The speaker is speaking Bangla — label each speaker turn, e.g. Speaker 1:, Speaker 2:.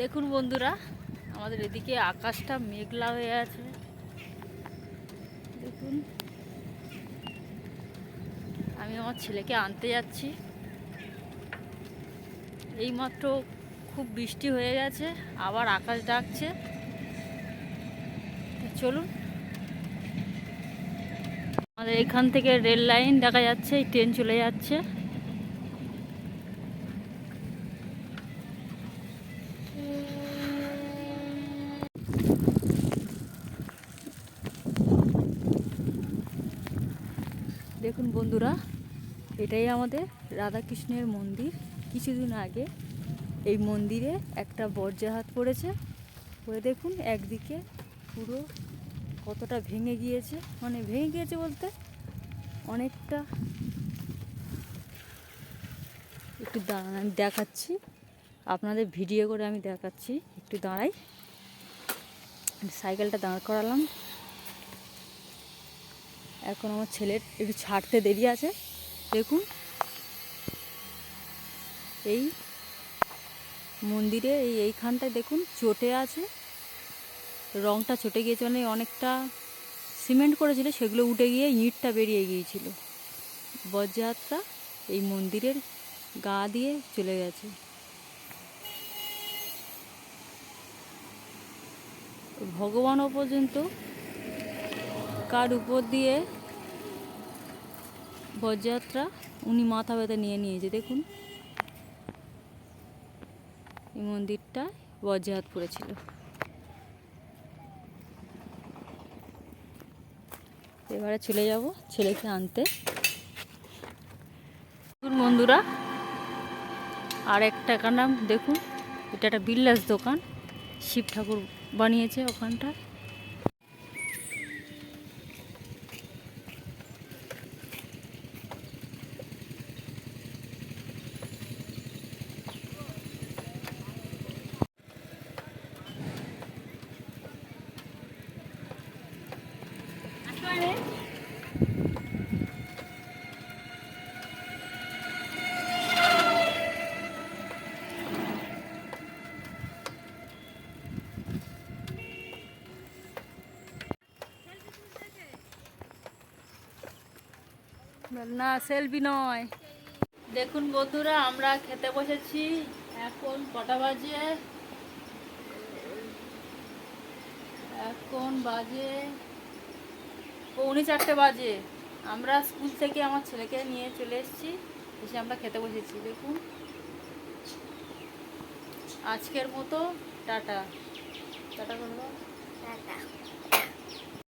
Speaker 1: দেখুন বন্ধুরা, আমাদের এদিকে আকাশটা মেঘলা হয়ে আছে। দেখুন, আমি আমার ছেলেকে আনতে যাচ্ছি। এইমাত্র খুব বৃষ্টি হয়ে গেছে, আবার আকাশ ডাকছে। চলুন, আমাদের এখান থেকে রেল লাইন দেখা যাচ্ছে, এই ট্রেন চলে যাচ্ছে। দেখুন বন্ধুরা, এটাই আমাদের রাধাকৃষ্ণের মন্দির। কিছুদিন আগে এই মন্দিরে একটা বজ্রাঘাত পড়েছে। পরে দেখুন একদিকে পুরো কতটা ভেঙে গিয়েছে, মানে ভেঙে গিয়েছে বলতে অনেকটা। একটু দাঁড়ান, আমি দেখাচ্ছি আপনাদের, ভিডিও করে আমি দেখাচ্ছি। একটু দাঁড়াই, সাইকেলটা দাঁড় করালাম। এখন আমার ছেলের একটু ছাড়তে দেরি আছে। দেখুন, এই মন্দিরে এইখানটায় দেখুন চটে আছে, রংটা চটে গিয়েছে, মানে অনেকটা সিমেন্ট করেছিল, সেগুলো উঠে গিয়ে ইঁটটা বেরিয়ে গিয়েছিল। বজ্রযাত্রা এই মন্দিরের গা দিয়ে চলে গেছে। ভগবানও পর্যন্ত কার উপর দিয়ে বজ্রযাত্রা উনি মাথা ব্যথা নিয়ে নিয়েছে। দেখুন, এই মন্দিরটা বজ্রঘাত পড়েছিল। এবারে চলে যাব ছেলেকে আনতে। বন্ধুরা, আর একটা নাম দেখুন, এটা একটা বিল্লাস দোকান, শিব ঠাকুর বানিয়েছে ওখানটা। না, সেলফি নয়। দেখুন বন্ধুরা, আমরা খেতে বসেছি। এখন কটা বাজে? এখন বাজে 4:45 বাজে। আমরা স্কুল থেকে আমার ছেলেকে নিয়ে চলে এসেছি, এসে আমরা খেতে বসেছি। দেখুন, আজকের মতো টাটা টাটা করবো।